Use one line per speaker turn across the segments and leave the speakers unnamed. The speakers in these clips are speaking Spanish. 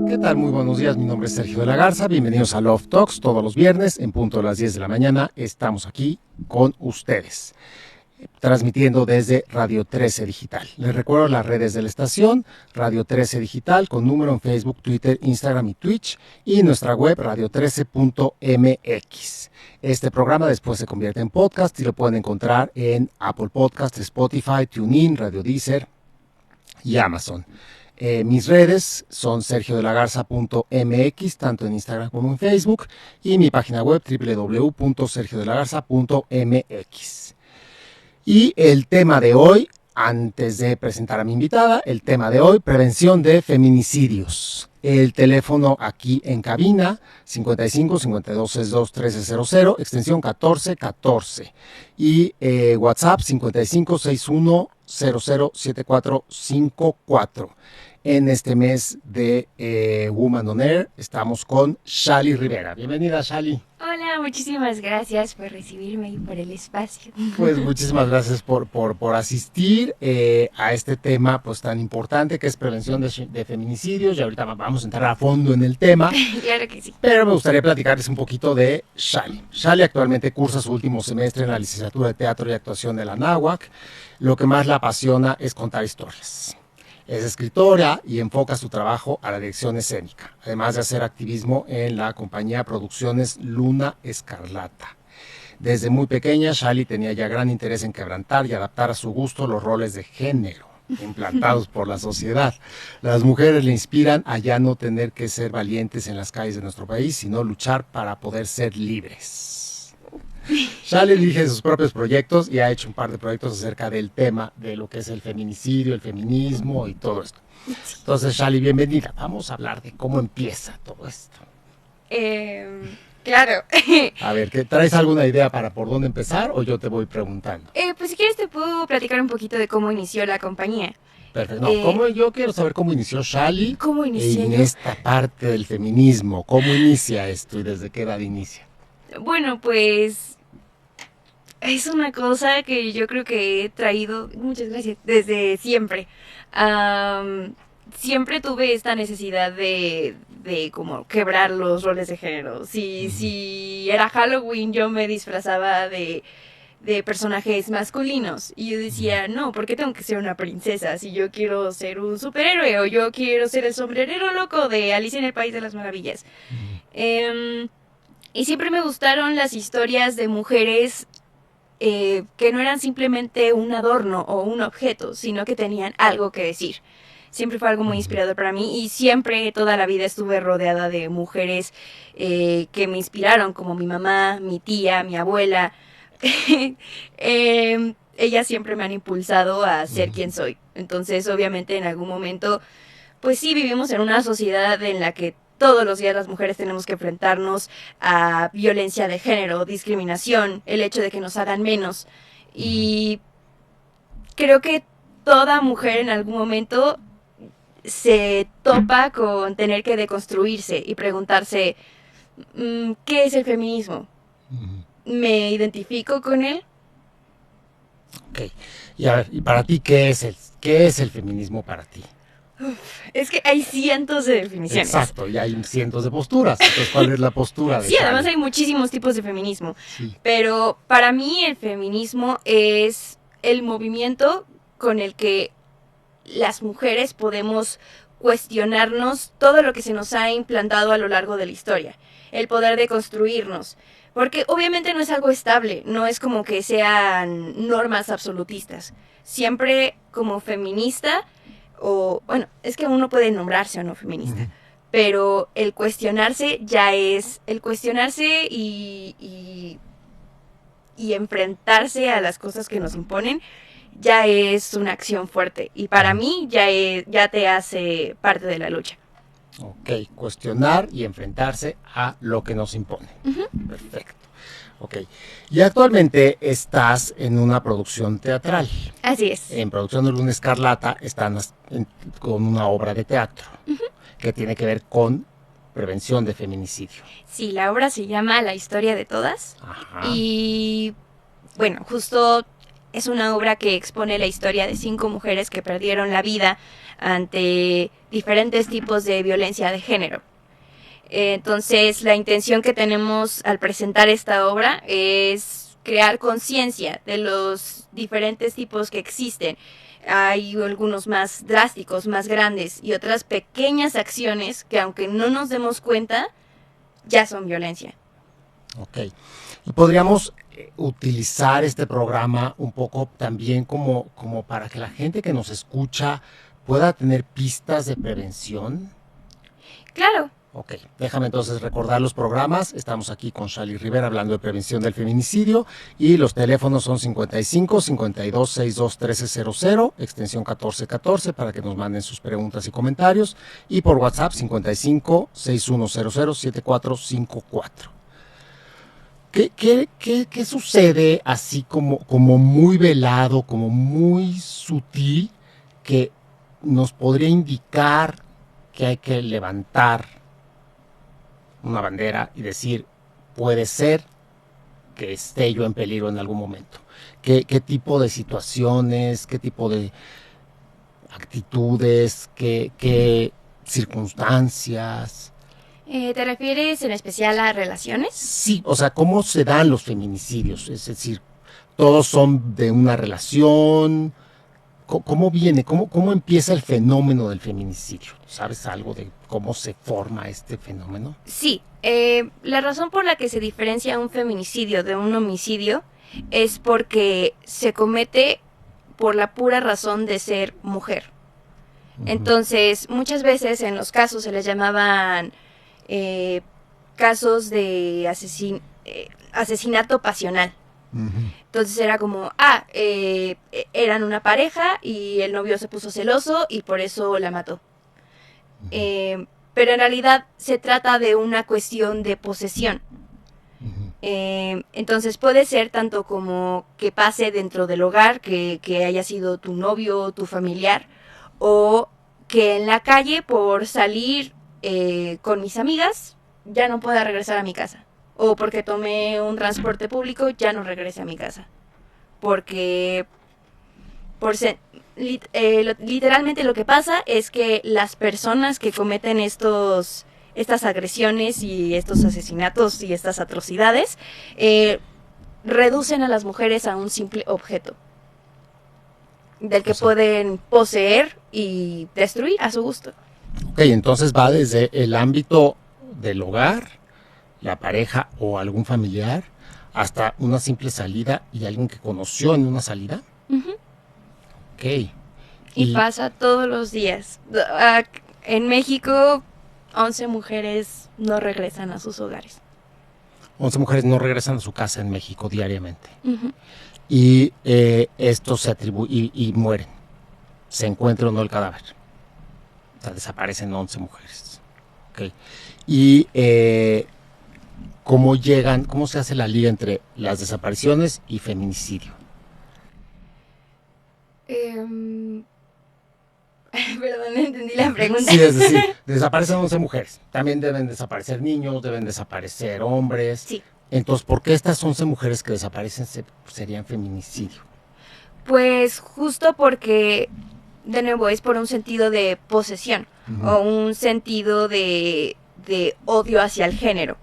¿Qué tal? Muy buenos días, mi nombre es Sergio de la Garza, bienvenidos a Love Talks, todos los viernes en punto de las 10 de la mañana estamos aquí con ustedes, transmitiendo desde Radio 13 Digital. Les recuerdo las redes de la estación, Radio 13 Digital, con número en Facebook, Twitter, Instagram y Twitch, y nuestra web radio13.mx. Este programa después se convierte en podcast y lo pueden encontrar en Apple Podcast, Spotify, TuneIn, Radio Deezer y Amazon. Mis redes son sergiodelagarza.mx, tanto en Instagram como en Facebook, y mi página web www.sergiodelagarza.mx. Y el tema de hoy, antes de presentar a mi invitada, el tema de hoy, prevención de feminicidios. El teléfono aquí en cabina, 55 52 62 1300, extensión 1414. Y WhatsApp, 55 61 007454. En este mes de Woman on Air estamos con Shali Rivera. Bienvenida, Shali.
Hola, muchísimas gracias por recibirme y por el espacio.
Pues muchísimas gracias por asistir a este tema pues tan importante que es prevención de feminicidios, y ahorita vamos a entrar a fondo en el tema.
Claro que sí.
Pero me gustaría platicarles un poquito de Shali. Shali actualmente cursa su último semestre en la licenciatura de Teatro y Actuación de la Anáhuac. Lo que más la apasiona es contar historias. Es escritora y enfoca su trabajo a la dirección escénica, además de hacer activismo en la compañía Producciones Luna Escarlata. Desde muy pequeña, Shali tenía ya gran interés en quebrantar y adaptar a su gusto los roles de género implantados por la sociedad. Las mujeres le inspiran a ya no tener que ser valientes en las calles de nuestro país, sino luchar para poder ser libres. Shali elige sus propios proyectos y ha hecho un par de proyectos acerca del tema de lo que es el feminicidio, el feminismo y todo esto. Entonces, Shali, bienvenida. Vamos a hablar de cómo empieza todo esto.
Claro.
A ver, ¿traes alguna idea para por dónde empezar o yo te voy preguntando?
Pues si quieres te puedo platicar un poquito de cómo inició la compañía.
Perfecto. No, yo quiero saber cómo inició Shali en
yo?
esta parte del feminismo. ¿Cómo inicia esto y desde qué edad inicia?
Bueno, pues es una cosa que yo creo que he traído, muchas gracias, desde siempre. Siempre tuve esta necesidad de como quebrar los roles de género. Si era Halloween, yo me disfrazaba de personajes masculinos. Y yo decía, no, ¿por qué tengo que ser una princesa? Si yo quiero ser un superhéroe o yo quiero ser el sombrerero loco de Alicia en el País de las Maravillas. Y siempre me gustaron las historias de mujeres que no eran simplemente un adorno o un objeto, sino que tenían algo que decir. Siempre fue algo muy inspirador para mí y siempre, toda la vida estuve rodeada de mujeres que me inspiraron, como mi mamá, mi tía, mi abuela. Ellas siempre me han impulsado a ser quien soy. Entonces, obviamente, en algún momento, pues sí, vivimos en una sociedad en la que todos los días las mujeres tenemos que enfrentarnos a violencia de género, discriminación, el hecho de que nos hagan menos. Y creo que toda mujer en algún momento se topa con tener que deconstruirse y preguntarse, ¿qué es el feminismo? ¿Me identifico con él?
Ok. Y a ver, ¿y para ti qué es el feminismo para ti?
Es que hay cientos de definiciones.
Exacto, y hay cientos de posturas. Entonces, ¿cuál es la postura de
Sí, además hay muchísimos tipos de feminismo.
Sí.
Pero para mí el feminismo es el movimiento con el que las mujeres podemos cuestionarnos todo lo que se nos ha implantado a lo largo de la historia. El poder de construirnos. Porque obviamente no es algo estable, no es como que sean normas absolutistas. Siempre como feminista, o bueno, es que uno puede nombrarse o no feminista, pero el cuestionarse ya es, el cuestionarse y enfrentarse a las cosas que nos imponen, ya es una acción fuerte. Y para mí ya te hace parte de la lucha.
Ok, cuestionar y enfrentarse a lo que nos impone. Perfecto. Ok, y actualmente estás en una producción teatral.
Así es.
En Producción de Luna Escarlata están con una obra de teatro que tiene que ver con prevención de feminicidio.
Sí, la obra se llama La historia de todas.
Ajá.
Y bueno, justo es una obra que expone la historia de 5 mujeres que perdieron la vida ante diferentes tipos de violencia de género. Entonces, la intención que tenemos al presentar esta obra es crear conciencia de los diferentes tipos que existen. Hay algunos más drásticos, más grandes, y otras pequeñas acciones que, aunque no nos demos cuenta, ya son violencia.
Ok. Y podríamos utilizar este programa un poco también como para que la gente que nos escucha pueda tener pistas de prevención.
Claro.
Ok, déjame entonces recordar los programas. Estamos aquí con Shali Rivera hablando de prevención del feminicidio y los teléfonos son 55 52 62 1300, extensión 1414 para que nos manden sus preguntas y comentarios, y por WhatsApp 55 6100 7454. ¿Qué sucede así como muy velado, como muy sutil, que nos podría indicar que hay que levantar una bandera y decir, puede ser que esté yo en peligro en algún momento? ¿Qué tipo de situaciones, qué tipo de actitudes, qué circunstancias?
¿Te refieres en especial a relaciones?
Sí, o sea, ¿cómo se dan los feminicidios? Es decir, ¿todos son de una relación? ¿Cómo viene? ¿Cómo empieza el fenómeno del feminicidio? ¿Sabes algo de cómo se forma este fenómeno?
Sí, la razón por la que se diferencia un feminicidio de un homicidio es porque se comete por la pura razón de ser mujer. Entonces, muchas veces en los casos se les llamaban casos de asesinato pasional. Entonces era como, eran una pareja y el novio se puso celoso y por eso la mató. Pero en realidad se trata de una cuestión de posesión. Entonces puede ser tanto como que pase dentro del hogar, que haya sido tu novio o tu familiar, o que en la calle por salir con mis amigas ya no pueda regresar a mi casa. O porque tomé un transporte público, ya no regrese a mi casa. Porque literalmente lo que pasa es que las personas que cometen estas agresiones y estos asesinatos y estas atrocidades reducen a las mujeres a un simple objeto del que pueden poseer y destruir a su gusto.
Ok, entonces va desde el ámbito del hogar, la pareja o algún familiar, hasta una simple salida y alguien que conoció en una salida. Ok.
Y pasa todos los días. En México, 11 mujeres no regresan a sus hogares.
11 mujeres no regresan a su casa en México diariamente. Y esto se atribuye y mueren. Se encuentra o no el cadáver. O sea, desaparecen 11 mujeres. Ok. Y ¿cómo se hace la liga entre las desapariciones y feminicidio?
Perdón, no entendí la pregunta.
Sí, es decir, desaparecen 11 mujeres. También deben desaparecer niños, deben desaparecer hombres.
Sí.
Entonces, ¿por qué estas 11 mujeres que desaparecen serían feminicidio?
Pues justo porque, de nuevo, es por un sentido de posesión o un sentido de odio hacia el género.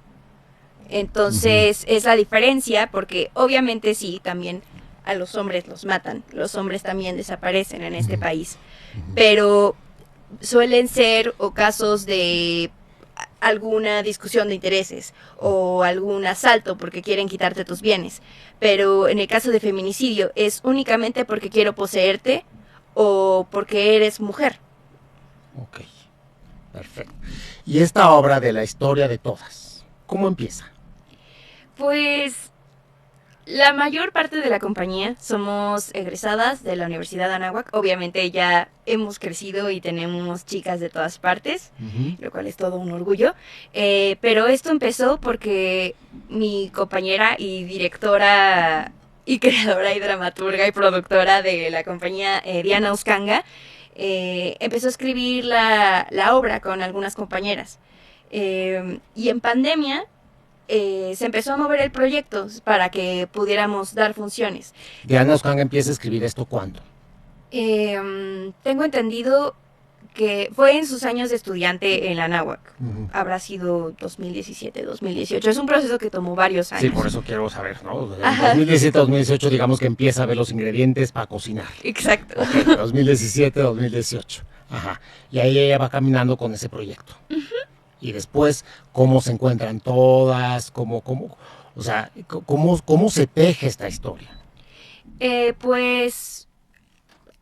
Entonces, es la diferencia porque obviamente sí, también a los hombres los matan. Los hombres también desaparecen en este país. Pero suelen ser o casos de alguna discusión de intereses o algún asalto porque quieren quitarte tus bienes. Pero en el caso de feminicidio es únicamente porque quiero poseerte o porque eres mujer.
Ok, perfecto. ¿Y esta obra de la historia de todas, cómo empieza?
Pues la mayor parte de la compañía somos egresadas de la Universidad de Anáhuac. Obviamente ya hemos crecido y tenemos chicas de todas partes, lo cual es todo un orgullo. Pero esto empezó porque mi compañera y directora y creadora y dramaturga y productora de la compañía, Diana Uscanga, empezó a escribir la obra con algunas compañeras. Y en pandemia se empezó a mover el proyecto para que pudiéramos dar funciones.
Diana Oscanga empieza a escribir esto ¿cuándo?
Tengo entendido que fue en sus años de estudiante en la Anáhuac.
Uh-huh.
Habrá sido 2017, 2018. Es un proceso que tomó varios años.
Sí, por eso quiero saber, ¿no? En 2017, 2018, digamos que empieza a ver los ingredientes para cocinar.
Exacto.
Okay, 2017, 2018. Ajá. Y ahí ella va caminando con ese proyecto. Uh-huh. Y después, ¿cómo se encuentran todas? O sea, ¿cómo se teje esta historia?
Pues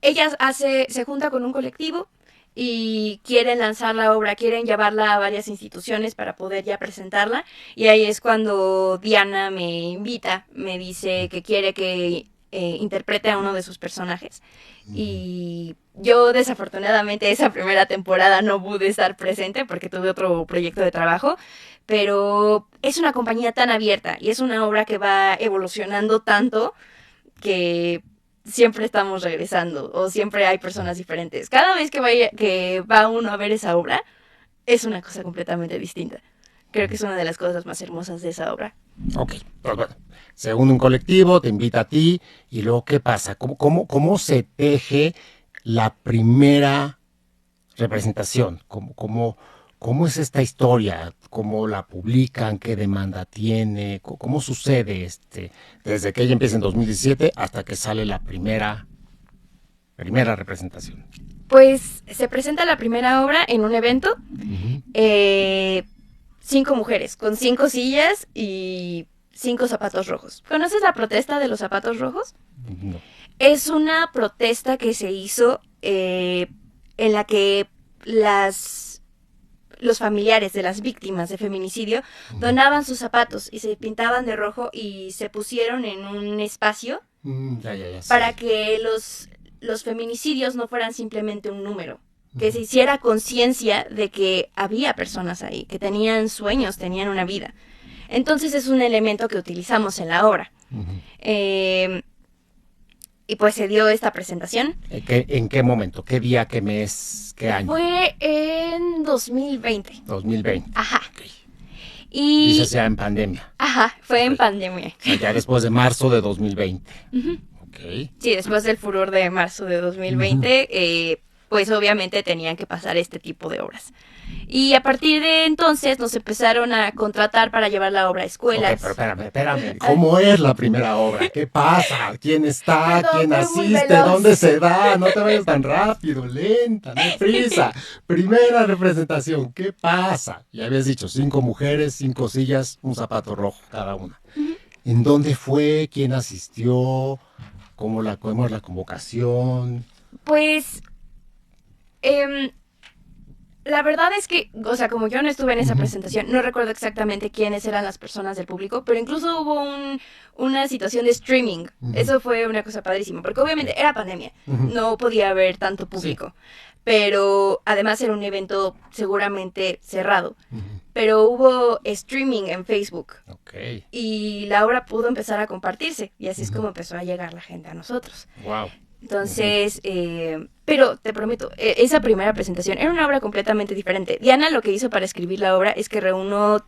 ella se junta con un colectivo y quieren lanzar la obra, quieren llevarla a varias instituciones para poder ya presentarla. Y ahí es cuando Diana me invita, me dice que quiere que interprete a uno de sus personajes. Y yo desafortunadamente esa primera temporada no pude estar presente porque tuve otro proyecto de trabajo, pero es una compañía tan abierta y es una obra que va evolucionando tanto que siempre estamos regresando o siempre hay personas diferentes. Cada vez que va uno a ver esa obra es una cosa completamente distinta. Creo que es una de las cosas más hermosas de esa obra.
Ok, pues bueno, se une un colectivo, te invita a ti, y luego, ¿qué pasa? ¿Cómo se teje la primera representación? ¿Cómo es esta historia? ¿Cómo la publican? ¿Qué demanda tiene? ¿Cómo sucede desde que ella empieza en 2017 hasta que sale la primera representación?
Pues se presenta la primera obra en un evento. Uh-huh. 5 mujeres con 5 sillas y 5 zapatos rojos. ¿Conoces la protesta de los zapatos rojos?
No.
Es una protesta que se hizo en la que los familiares de las víctimas de feminicidio donaban sus zapatos y se pintaban de rojo y se pusieron en un espacio para que los feminicidios no fueran simplemente un número, que se hiciera conciencia de que había personas ahí, que tenían sueños, tenían una vida. Entonces es un elemento que utilizamos en la obra. Uh-huh. Y pues se dio esta presentación.
¿En qué momento? ¿Qué día, qué mes, qué año?
Fue en 2020.
2020.
Ajá.
Okay.
Y
dices ya en pandemia.
Ajá, fue en pandemia.
O sea, ya después de marzo de 2020.
Uh-huh.
Okay.
Sí, después del furor de marzo de 2020, uh-huh. Pues obviamente tenían que pasar este tipo de obras. Y a partir de entonces nos empezaron a contratar para llevar la obra a escuelas.
Okay, pero espérame. ¿Cómo es la primera obra? ¿Qué pasa? ¿Quién está? Perdón, ¿quién asiste? ¿Dónde se da? No te vayas tan rápido, lenta, no hay prisa. Primera representación, ¿qué pasa? Ya habías dicho, 5 mujeres, 5 sillas, un zapato rojo cada una. Uh-huh. ¿En dónde fue? ¿Quién asistió? ¿Cómo es la convocación?
Pues la verdad es que, o sea, como yo no estuve en esa presentación, no recuerdo exactamente quiénes eran las personas del público, pero incluso hubo una situación de streaming. Uh-huh. Eso fue una cosa padrísima, porque obviamente era pandemia, uh-huh. No podía haber tanto público, sí. Pero además era un evento seguramente cerrado. Uh-huh. Pero hubo streaming en Facebook.
Okay.
Y la obra pudo empezar a compartirse, y así uh-huh. Es como empezó a llegar la gente a nosotros.
Wow.
Entonces, pero te prometo, esa primera presentación era una obra completamente diferente. Diana lo que hizo para escribir la obra es que reunió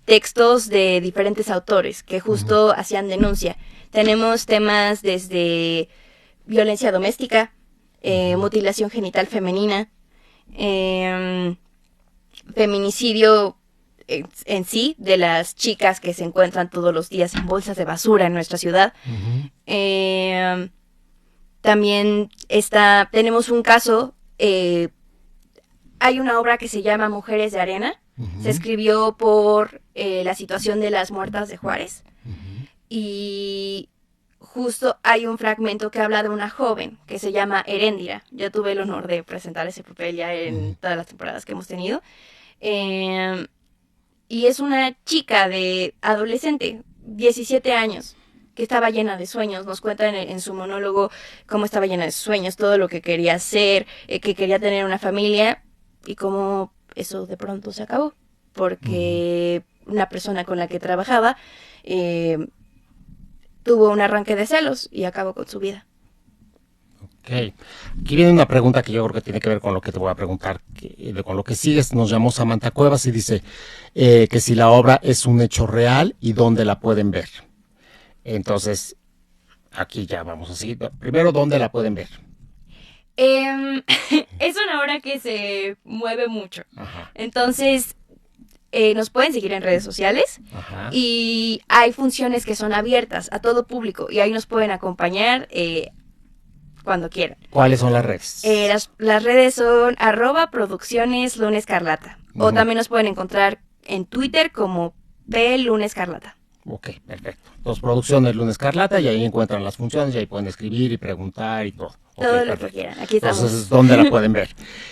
textos de diferentes autores que justo uh-huh. Hacían denuncia. Tenemos temas desde violencia doméstica, uh-huh. Mutilación genital femenina, feminicidio en sí, de las chicas que se encuentran todos los días en bolsas de basura en nuestra ciudad. Uh-huh. También tenemos un caso, hay una obra que se llama Mujeres de Arena, uh-huh. Se escribió por la situación de las muertas de Juárez, uh-huh. Y justo hay un fragmento que habla de una joven que se llama Heréndira. Yo tuve el honor de presentar ese papel ya en uh-huh. Todas las temporadas que hemos tenido, y es una chica de adolescente, 17 años, que estaba llena de sueños. Nos cuenta en su monólogo cómo estaba llena de sueños, todo lo que quería hacer, que quería tener una familia, y cómo eso de pronto se acabó, porque uh-huh. Una persona con la que trabajaba tuvo un arranque de celos y acabó con su vida.
Ok. Aquí viene una pregunta que yo creo que tiene que ver con lo que te voy a preguntar, con lo que sigues. Nos llamó Samantha Cuevas y dice que si la obra es un hecho real y dónde la pueden ver. Entonces, aquí ya vamos a seguir. Primero, ¿dónde la pueden ver?
Es una obra que se mueve mucho. Ajá. Entonces, nos pueden seguir en redes sociales. Ajá. Y hay funciones que son abiertas a todo público y ahí nos pueden acompañar cuando quieran.
¿Cuáles son las redes?
Las redes son @producciones_lunescarlata. O también nos pueden encontrar en Twitter como @lunescarlata.
Ok, perfecto. Dos producciones Lunes Escarlata y ahí encuentran las funciones y ahí pueden escribir y preguntar y todo.
Todo lo que quieran, aquí estamos.
Entonces, ¿dónde la pueden ver?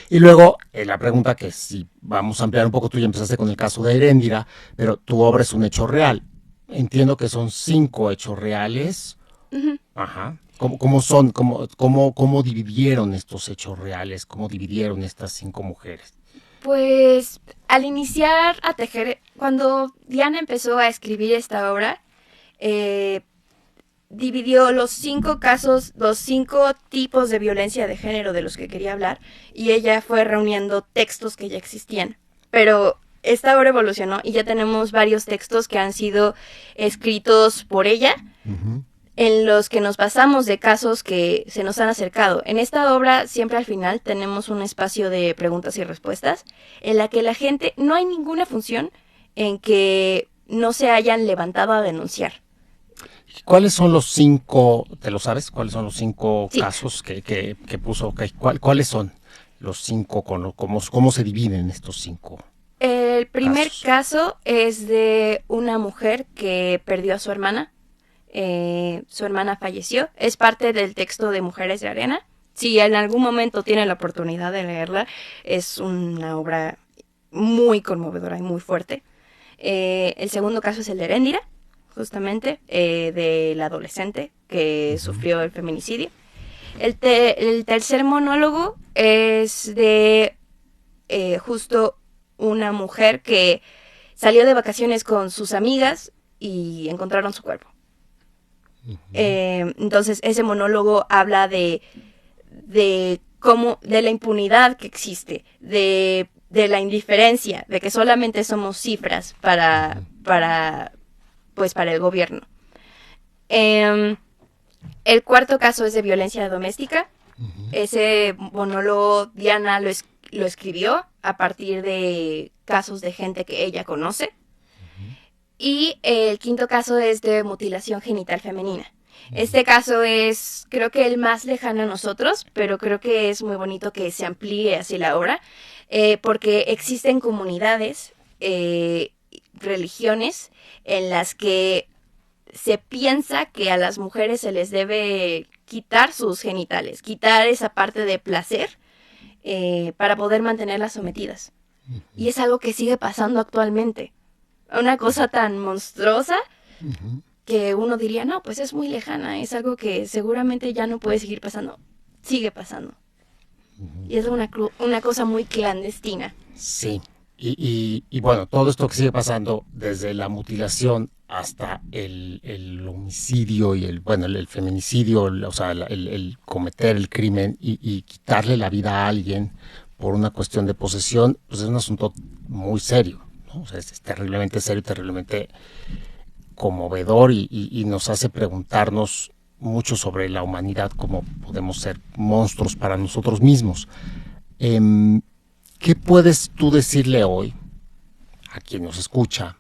Y luego, la pregunta que si vamos a ampliar un poco, tú ya empezaste con el caso de Heréndira, pero tu obra es un hecho real. Entiendo que son 5 hechos reales. Uh-huh. Ajá. ¿Cómo dividieron estos hechos reales? ¿Cómo dividieron estas 5 mujeres?
Pues al iniciar a tejer, cuando Diana empezó a escribir esta obra, dividió los 5 casos, los 5 tipos de violencia de género de los que quería hablar, y ella fue reuniendo textos que ya existían. Pero esta obra evolucionó y ya tenemos varios textos que han sido escritos por ella, uh-huh, en los que nos basamos de casos que se nos han acercado. En esta obra siempre al final tenemos un espacio de preguntas y respuestas en la que la gente, no hay ninguna función en que no se hayan levantado a denunciar.
¿Cuáles son los 5, te lo sabes? ¿Cuáles son los 5 sí, casos que puso? Okay. ¿Cuáles son los 5? ¿Cómo se dividen estos 5?
El primer caso es de una mujer que perdió a su hermana. Su hermana falleció. Es parte del texto de Mujeres de Arena. Si en algún momento tienen la oportunidad de leerla, es una obra muy conmovedora y muy fuerte. El segundo caso es el de Heréndira, justamente, de la adolescente que uh-huh, sufrió el feminicidio. El tercer monólogo es de justo una mujer que salió de vacaciones con sus amigas y encontraron su cuerpo. Uh-huh. Entonces ese monólogo habla de cómo, de la impunidad que existe, de la indiferencia, de que solamente somos cifras para el gobierno. El cuarto caso es de violencia doméstica. Uh-huh. Ese monólogo Diana lo escribió a partir de casos de gente que ella conoce. Y el quinto caso es de mutilación genital femenina. Este caso es, creo que el más lejano a nosotros, pero creo que es muy bonito que se amplíe así la obra, porque existen comunidades, religiones, en las que se piensa que a las mujeres se les debe quitar sus genitales, quitar esa parte de placer, para poder mantenerlas sometidas. Uh-huh. Y es algo que sigue pasando actualmente. Una cosa tan monstruosa, uh-huh, que uno diría, no, pues es muy lejana, es algo que seguramente ya no puede seguir pasando. Sigue pasando. Uh-huh. Y es una cosa muy clandestina.
Sí, y bueno, todo esto que sigue pasando, desde la mutilación hasta el homicidio y el feminicidio, o sea, el cometer el crimen y quitarle la vida a alguien por una cuestión de posesión, pues es un asunto muy serio. O sea, es terriblemente serio, terriblemente conmovedor y nos hace preguntarnos mucho sobre la humanidad, cómo podemos ser monstruos para nosotros mismos. ¿Qué puedes tú decirle hoy a quien nos escucha,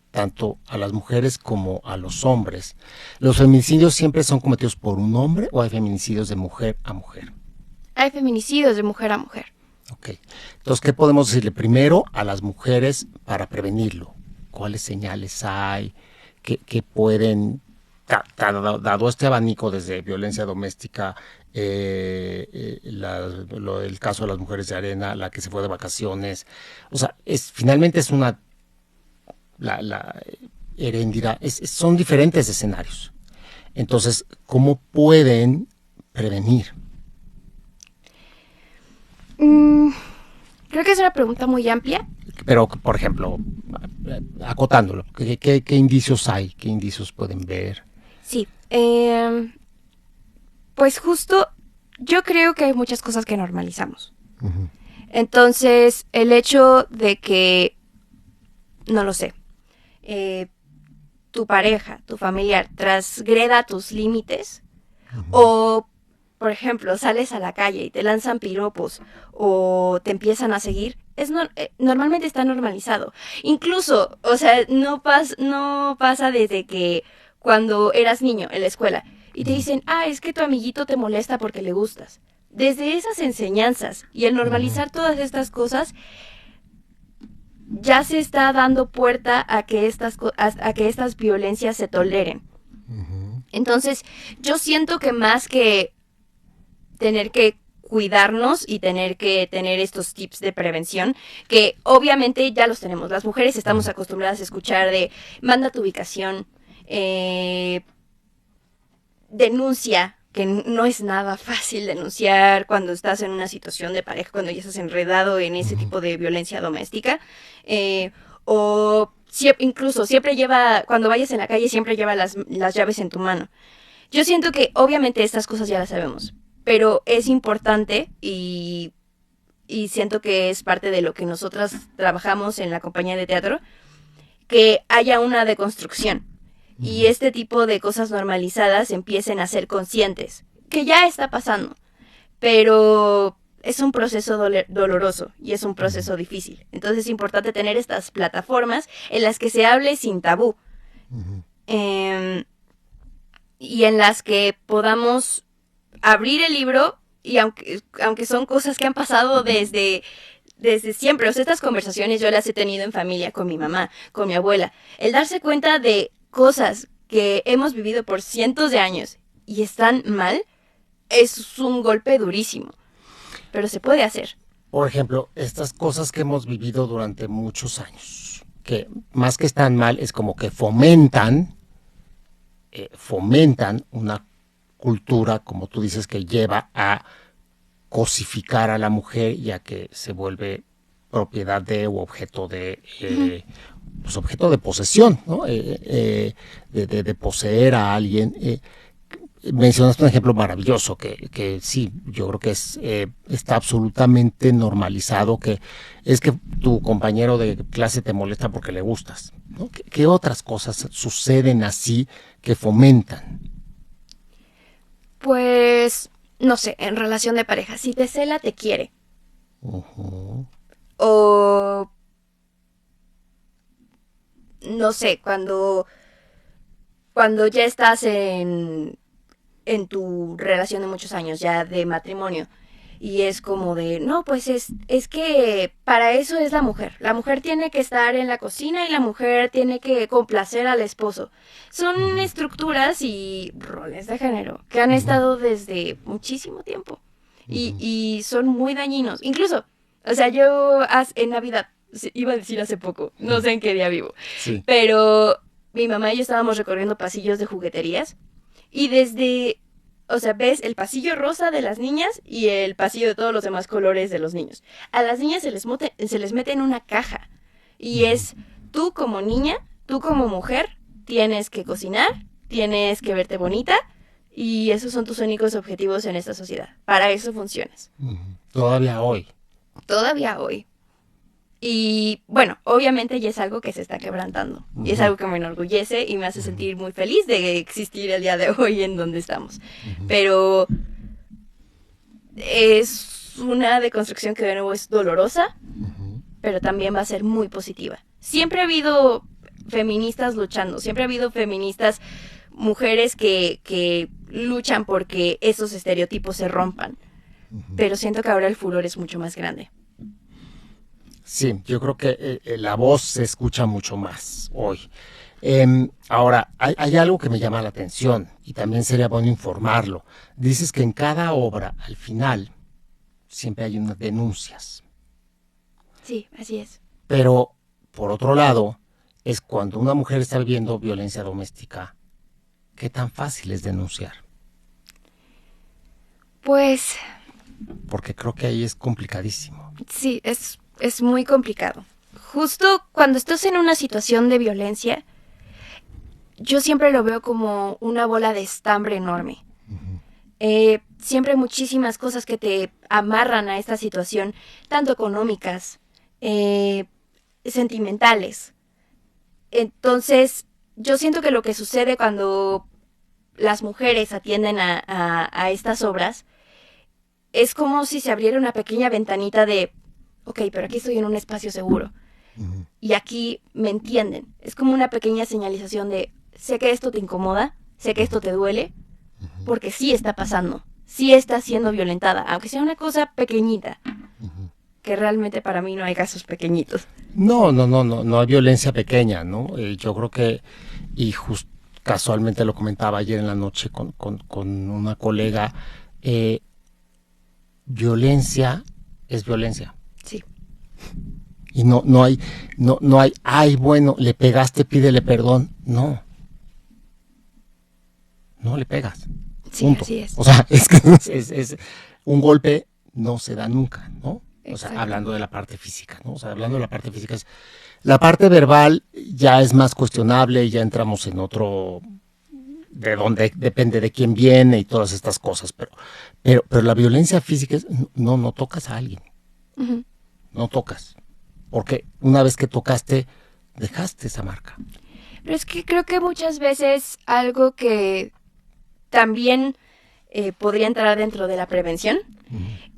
tanto a las mujeres como a los hombres? ¿Los feminicidios siempre son cometidos por un hombre o hay feminicidios de mujer a mujer?
Hay feminicidios de mujer a mujer.
Ok. Entonces, ¿qué podemos decirle primero a las mujeres para prevenirlo? ¿Cuáles señales hay? ¿Qué pueden, dado este abanico desde violencia doméstica, el caso de las mujeres de Arena, la que se fue de vacaciones? O sea, finalmente es la Heréndira, son diferentes escenarios. Entonces, ¿cómo pueden prevenir?
Creo que es una pregunta muy amplia.
Pero, por ejemplo, acotándolo, ¿qué indicios hay? ¿Qué indicios pueden ver?
Sí, pues justo yo creo que hay muchas cosas que normalizamos. Entonces, el hecho de que, no lo sé, tu pareja, tu familiar, transgreda tus límites, o, por ejemplo, sales a la calle y te lanzan piropos, o te empiezan a seguir, normalmente está normalizado. Incluso, o sea, no pasa desde que cuando eras niño en la escuela, y te dicen, es que tu amiguito te molesta porque le gustas. Desde esas enseñanzas y el normalizar todas estas cosas, ya se está dando puerta a que estas violencias se toleren. Entonces, yo siento que más que tener que cuidarnos y tener que tener estos tips de prevención, que obviamente ya los tenemos. Las mujeres estamos acostumbradas a escuchar de manda tu ubicación, denuncia, que no es nada fácil denunciar cuando estás en una situación de pareja, cuando ya estás enredado en ese tipo de violencia doméstica, incluso siempre cuando vayas en la calle, siempre lleva las llaves en tu mano. Yo siento que obviamente estas cosas ya las sabemos, pero es importante y siento que es parte de lo que nosotras trabajamos en la compañía de teatro, que haya una deconstrucción y este tipo de cosas normalizadas empiecen a ser conscientes, que ya está pasando, pero es un proceso doloroso y es un proceso difícil. Entonces es importante tener estas plataformas en las que se hable sin tabú, y en las que podamos abrir el libro, y aunque son cosas que han pasado desde siempre, o sea, estas conversaciones yo las he tenido en familia, con mi mamá, con mi abuela, el darse cuenta de cosas que hemos vivido por cientos de años y están mal, es un golpe durísimo, pero se puede hacer.
Por ejemplo, estas cosas que hemos vivido durante muchos años, que más que están mal, es como que fomentan una cultura, como tú dices, que lleva a cosificar a la mujer y a que se vuelve propiedad de o objeto de objeto de posesión, ¿no? De poseer a alguien. Mencionaste un ejemplo maravilloso que sí, yo creo que está absolutamente normalizado, que es que tu compañero de clase te molesta porque le gustas, ¿no? ¿Qué otras cosas suceden así que fomentan?
Pues, no sé, en relación de pareja, si te cela, te quiere. O, no sé, cuando ya estás en tu relación de muchos años, ya de matrimonio, y es como de, no, pues es que para eso es la mujer. La mujer tiene que estar en la cocina y la mujer tiene que complacer al esposo. Son estructuras y roles de género que han estado desde muchísimo tiempo y son muy dañinos. Incluso, o sea, yo en Navidad, iba a decir hace poco, no sé en qué día vivo,
Sí.
pero mi mamá y yo estábamos recorriendo pasillos de jugueterías y o sea, ves el pasillo rosa de las niñas y el pasillo de todos los demás colores de los niños. A las niñas se les mete en una caja. Y es, tú como niña, tú como mujer, tienes que cocinar, tienes que verte bonita, y esos son tus únicos objetivos en esta sociedad. Para eso funcionas.
Todavía hoy.
Todavía hoy. Y bueno, obviamente ya es algo que se está quebrantando. Y es algo que me enorgullece y me hace sentir muy feliz de existir el día de hoy en donde estamos. Pero es una deconstrucción que de nuevo es dolorosa, pero también va a ser muy positiva. Siempre ha habido feministas luchando, siempre ha habido feministas, mujeres que luchan porque esos estereotipos se rompan. Pero siento que ahora el furor es mucho más grande.
Sí, yo creo que la voz se escucha mucho más hoy. Ahora, hay algo que me llama la atención y también sería bueno informarlo. Dices que en cada obra, al final, siempre hay unas denuncias.
Sí, así es.
Pero, por otro lado, es cuando una mujer está viviendo violencia doméstica, ¿qué tan fácil es denunciar?
Pues
Porque creo que ahí es complicadísimo.
sí, es muy complicado. Justo cuando estás en una situación de violencia, yo siempre lo veo como una bola de estambre enorme. siempre hay muchísimas cosas que te amarran a esta situación, tanto económicas, sentimentales. Entonces, yo siento que lo que sucede cuando las mujeres atienden a estas obras es como si se abriera una pequeña ventanita de, ok, pero aquí estoy en un espacio seguro.
Ujú.
Y aquí me entienden. Es como una pequeña señalización de, sé que esto te incomoda, sé que esto te duele, porque sí está pasando, sí está siendo violentada, aunque sea una cosa pequeñita, que realmente para mí no hay casos pequeñitos.
No hay violencia pequeña, ¿no? Yo creo que, y casualmente lo comentaba ayer en la noche con una colega, violencia es violencia.
Sí.
Y no hay, ay, bueno, le pegaste, pídele perdón. No le pegas.
Sí,
Punto.
así es.
O sea, es que es un golpe no se da nunca, ¿no? O sea,
Exacto.
hablando de la parte física, ¿no? O sea, hablando de la parte física, la parte verbal ya es más cuestionable, ya entramos en otro, de donde depende de quién viene y todas estas cosas, pero la violencia física es, no tocas a alguien,
Ujú.
no tocas, porque una vez que tocaste, dejaste esa marca.
Pero es que creo que muchas veces algo que también podría entrar dentro de la prevención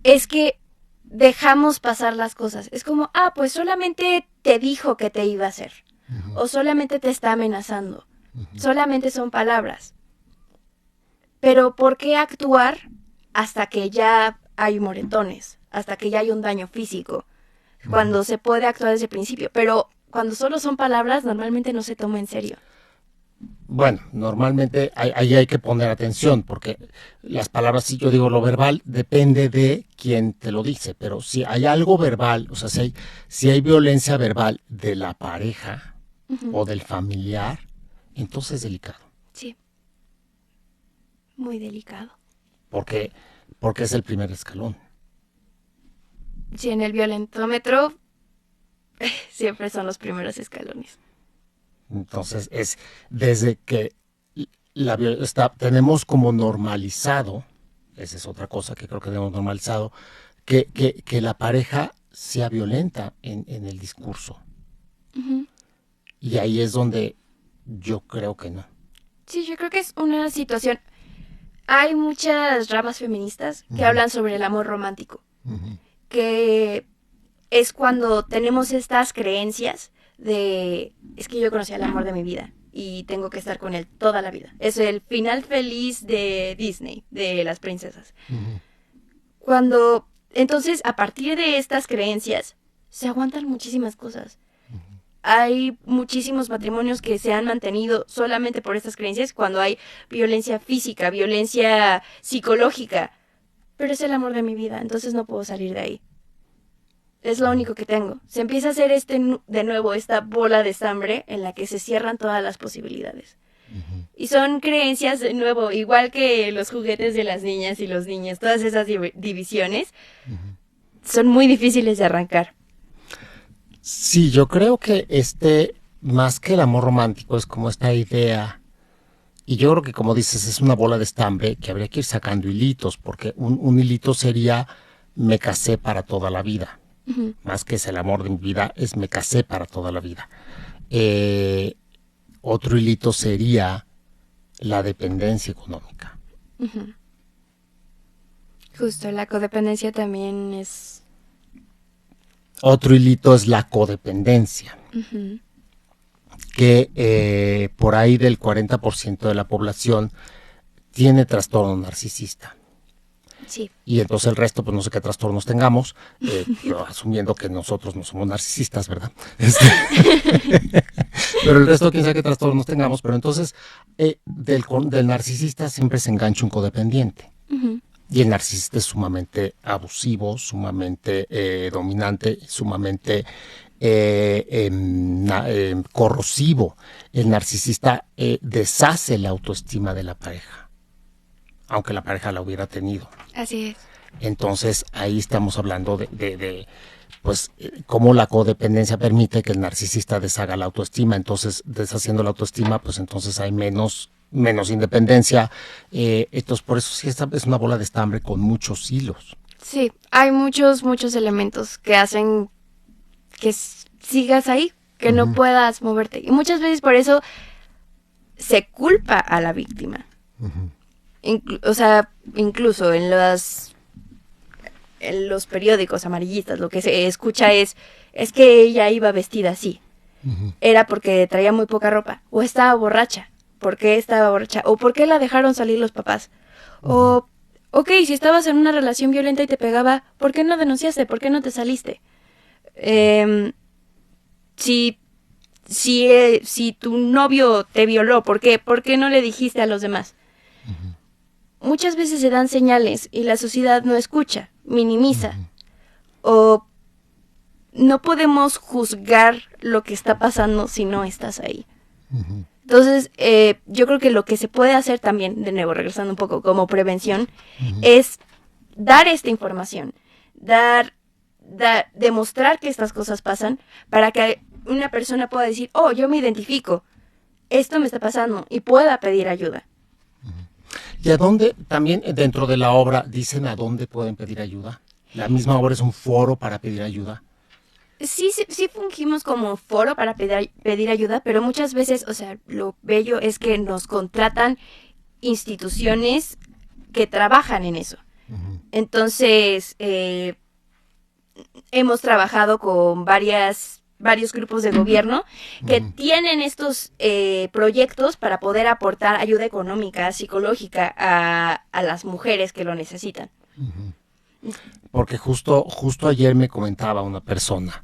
es que dejamos pasar las cosas. Es como, pues solamente te dijo que te iba a hacer. O solamente te está amenazando. Solamente son palabras. Pero ¿por qué actuar hasta que ya hay moretones? Hasta que ya hay un daño físico. Cuando se puede actuar desde el principio. Pero cuando solo son palabras, normalmente no se toma en serio.
Bueno, normalmente ahí hay que poner atención, porque las palabras, si yo digo lo verbal, depende de quién te lo dice, pero si hay algo verbal, o sea, si hay violencia verbal de la pareja o del familiar, entonces es delicado.
Sí. Muy delicado.
Porque es el primer escalón.
Sí, en el violentómetro siempre son los primeros escalones.
Entonces es desde que tenemos como normalizado, esa es otra cosa que creo que tenemos normalizado, que la pareja sea violenta en el discurso.
Uh-huh.
Y ahí es donde yo creo que no.
Sí, yo creo que es una situación. Hay muchas ramas feministas que hablan sobre el amor romántico, que es cuando tenemos estas creencias de, es que yo conocí al amor de mi vida y tengo que estar con él toda la vida. Es el final feliz de Disney, de las princesas. Cuando, entonces, a partir de estas creencias, se aguantan muchísimas cosas. Hay muchísimos matrimonios que se han mantenido solamente por estas creencias cuando hay violencia física, violencia psicológica. Pero es el amor de mi vida, entonces no puedo salir de ahí. Es lo único que tengo. Se empieza a hacer de nuevo esta bola de estambre en la que se cierran todas las posibilidades. Y son creencias, de nuevo, igual que los juguetes de las niñas y los niños, todas esas divisiones, son muy difíciles de arrancar.
Sí, yo creo que más que el amor romántico, es como esta idea, y yo creo que como dices, es una bola de estambre que habría que ir sacando hilitos, porque un hilito sería, me casé para toda la vida. Más que es el amor de mi vida, es me casé para toda la vida. Otro hilito sería la dependencia económica.
Justo, la codependencia también es...
Otro hilito es la codependencia, que por ahí del 40% de la población tiene trastorno narcisista.
Sí.
Y entonces el resto, pues no sé qué trastornos tengamos, asumiendo que nosotros no somos narcisistas, ¿verdad? Pero el resto, quién sabe qué trastornos tengamos. Pero entonces, del narcisista siempre se engancha un codependiente. Y el narcisista es sumamente abusivo, sumamente dominante, sumamente corrosivo. El narcisista deshace la autoestima de la pareja, aunque la pareja la hubiera tenido.
Así es.
Entonces ahí estamos hablando de pues cómo la codependencia permite que el narcisista deshaga la autoestima. Entonces, deshaciendo la autoestima, pues entonces hay menos menos independencia. Entonces, por eso sí es una bola de estambre con muchos hilos.
Sí, hay muchos elementos que hacen que sigas ahí, que no puedas moverte. Y muchas veces por eso se culpa a la víctima. O sea, incluso en los periódicos amarillistas lo que se escucha es que ella iba vestida así. Era porque traía muy poca ropa. O estaba borracha. ¿Por qué estaba borracha? O ¿por qué la dejaron salir los papás? O, ok, si estabas en una relación violenta y te pegaba, ¿por qué no denunciaste? ¿Por qué no te saliste? Si tu novio te violó, ¿por qué? ¿Por qué no le dijiste a los demás? Muchas veces se dan señales y la sociedad no escucha, minimiza. O no podemos juzgar lo que está pasando si no estás ahí. Entonces, yo creo que lo que se puede hacer también, de nuevo, regresando un poco como prevención, es dar esta información, demostrar que estas cosas pasan para que una persona pueda decir, oh, yo me identifico, esto me está pasando y pueda pedir ayuda.
¿Y a dónde, también dentro de la obra, dicen a dónde pueden pedir ayuda? ¿La misma obra es un foro para pedir ayuda?
Sí fungimos como foro para pedir ayuda, pero muchas veces, o sea, lo bello es que nos contratan instituciones que trabajan en eso. Entonces, hemos trabajado con varios grupos de gobierno que tienen estos proyectos para poder aportar ayuda económica, psicológica a las mujeres que lo necesitan.
Porque justo ayer me comentaba una persona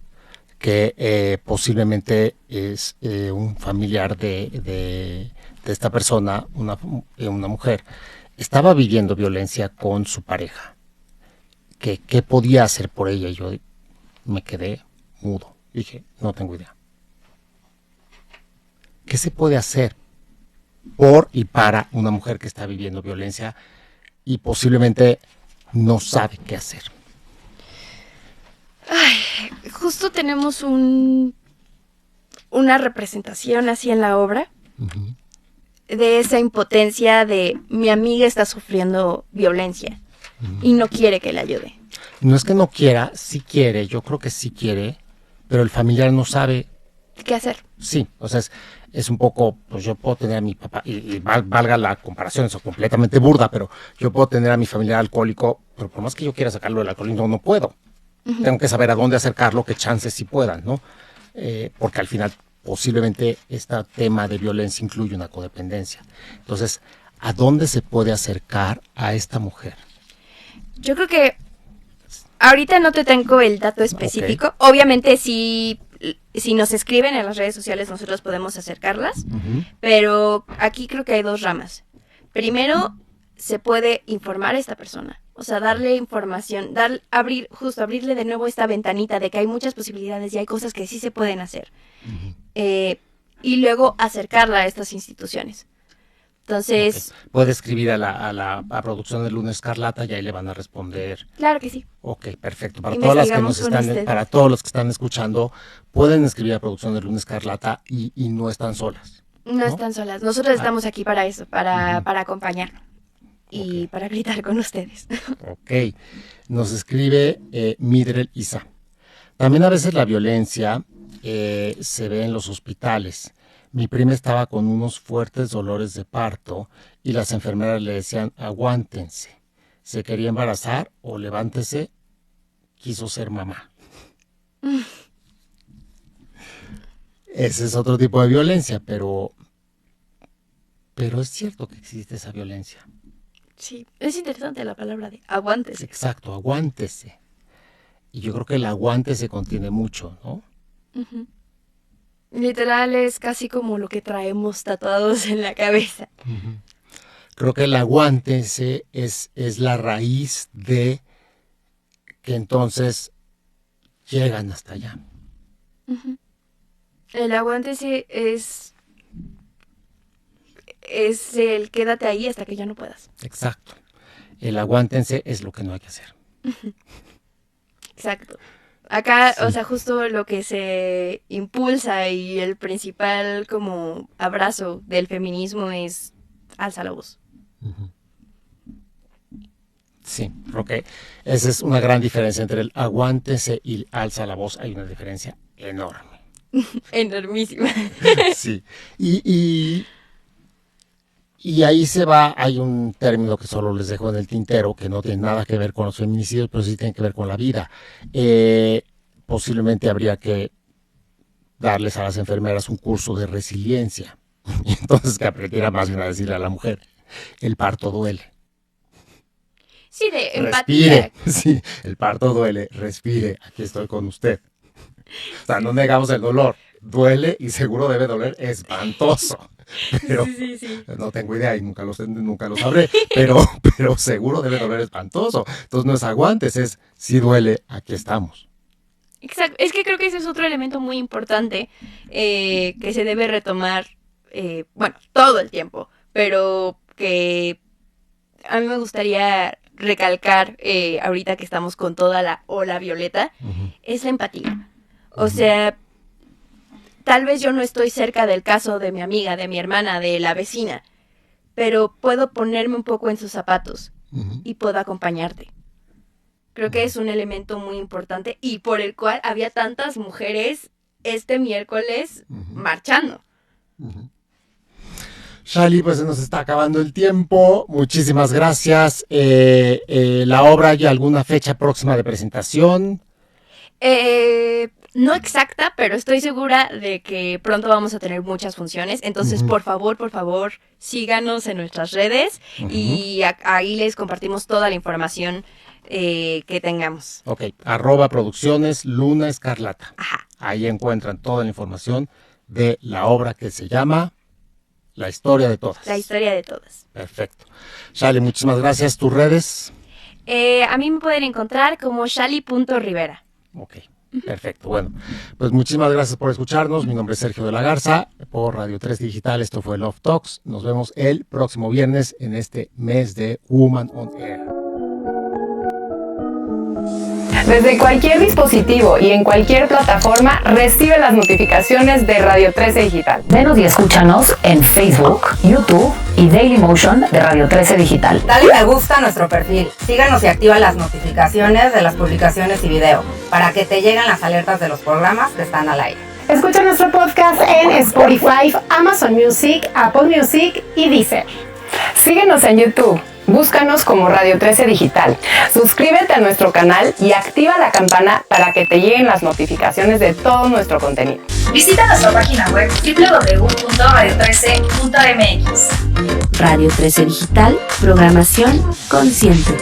que posiblemente es un familiar de esta persona, una mujer, estaba viviendo violencia con su pareja. ¿Qué podía hacer por ella? Y yo me quedé mudo. Dije, no tengo idea. ¿Qué se puede hacer por y para una mujer que está viviendo violencia y posiblemente no sabe qué hacer?
Ay, justo tenemos una representación así en la obra de esa impotencia de mi amiga está sufriendo violencia y no quiere que le ayude.
No es que no quiera, sí quiere, yo creo que sí quiere, pero el familiar no sabe
qué hacer.
Sí, o sea, es un poco, pues yo puedo tener a mi papá, y valga la comparación, es completamente burda, pero yo puedo tener a mi familiar alcohólico, pero por más que yo quiera sacarlo del alcoholismo, no puedo. Tengo que saber a dónde acercarlo, qué chances sí puedan, ¿no? Porque al final posiblemente este tema de violencia incluye una codependencia. Entonces, ¿a dónde se puede acercar a esta mujer?
Yo creo que ahorita no te tengo el dato específico. Okay. Obviamente si nos escriben en las redes sociales nosotros podemos acercarlas, pero aquí creo que hay dos ramas. Primero, se puede informar a esta persona. O sea, darle información, abrirle de nuevo esta ventanita de que hay muchas posibilidades y hay cosas que sí se pueden hacer. Y luego acercarla a estas instituciones. Entonces...
Okay. Puede escribir a la producción de Luna Escarlata y ahí le van a responder.
Claro que sí.
Ok, perfecto. Para todos los que están escuchando, pueden escribir a producción de Luna Escarlata y no están solas.
No están solas. Nosotros estamos aquí para eso, para acompañar. Y para gritar con ustedes.
Ok. Nos escribe Midrel Isa. También a veces la violencia se ve en los hospitales. Mi prima estaba con unos fuertes dolores de parto y las enfermeras le decían, aguántense. Se quería embarazar o levántese, quiso ser mamá. Ese es otro tipo de violencia, pero es cierto que existe esa violencia.
Sí, es interesante la palabra de aguántese.
Exacto, aguántese. Y yo creo que el aguántese contiene mucho, ¿no?
Literal es casi como lo que traemos tatuados en la cabeza.
Creo que el aguántese es la raíz de que entonces llegan hasta allá.
El aguántese es el quédate ahí hasta que ya no puedas.
Exacto. El aguántense es lo que no hay que hacer.
Exacto. Acá, sí. O sea, justo lo que se impulsa y el principal como abrazo del feminismo es alza la voz.
Sí, ok. Esa es una gran diferencia entre el aguántese y alza la voz. Hay una diferencia enorme.
Enormísima.
Sí. Y ahí se va, hay un término que solo les dejo en el tintero, que no tiene nada que ver con los feminicidios, pero sí tiene que ver con la vida. Posiblemente habría que darles a las enfermeras un curso de resiliencia. Y entonces que aprendiera más bien a decirle a la mujer, el parto duele.
Sí, de empatía.
Respire, sí, el parto duele, respire, aquí estoy con usted. O sea, no negamos el dolor, duele y seguro debe doler espantoso. Pero
Sí.
no tengo idea y nunca lo sabré, pero seguro debe doler espantoso. Entonces no es aguantes, es si duele, aquí estamos.
Exacto, es que creo que ese es otro elemento muy importante que se debe retomar, todo el tiempo, pero que a mí me gustaría recalcar ahorita que estamos con toda la ola violeta, es la empatía. O sea, tal vez yo no estoy cerca del caso de mi amiga, de mi hermana, de la vecina, pero puedo ponerme un poco en sus zapatos y puedo acompañarte. Creo que es un elemento muy importante y por el cual había tantas mujeres este miércoles marchando.
Shali, pues se nos está acabando el tiempo. Muchísimas gracias. ¿La obra hay alguna fecha próxima de presentación?
No exacta, pero estoy segura de que pronto vamos a tener muchas funciones. Entonces, por favor, síganos en nuestras redes y ahí les compartimos toda la información que tengamos.
Ok, @producciones Luna Escarlata.
Ajá.
Ahí encuentran toda la información de la obra que se llama La historia de todas.
La historia de todas.
Perfecto. Shali, muchísimas gracias. ¿Tus redes?
A mí me pueden encontrar como shali.rivera.
Ok, perfecto. Bueno, pues muchísimas gracias por escucharnos. Mi nombre es Sergio de la Garza, por Radio 3 Digital. Esto fue Love Talks. Nos vemos el próximo viernes en este mes de Woman on Air.
Desde cualquier dispositivo y en cualquier plataforma, recibe las notificaciones de Radio 13 Digital.
Venos y escúchanos en Facebook, YouTube y Dailymotion de Radio 13 Digital.
Dale me gusta a nuestro perfil, síganos y activa las notificaciones de las publicaciones y video para que te lleguen las alertas de los programas que están al aire.
Escucha nuestro podcast en Spotify, Amazon Music, Apple Music y Deezer. Síguenos en YouTube. Búscanos como Radio 13 Digital. Suscríbete a nuestro canal y activa la campana para que te lleguen las notificaciones de todo nuestro contenido.
Visita nuestra página web www.radio13.mx.
Radio 13 Digital, programación consciente.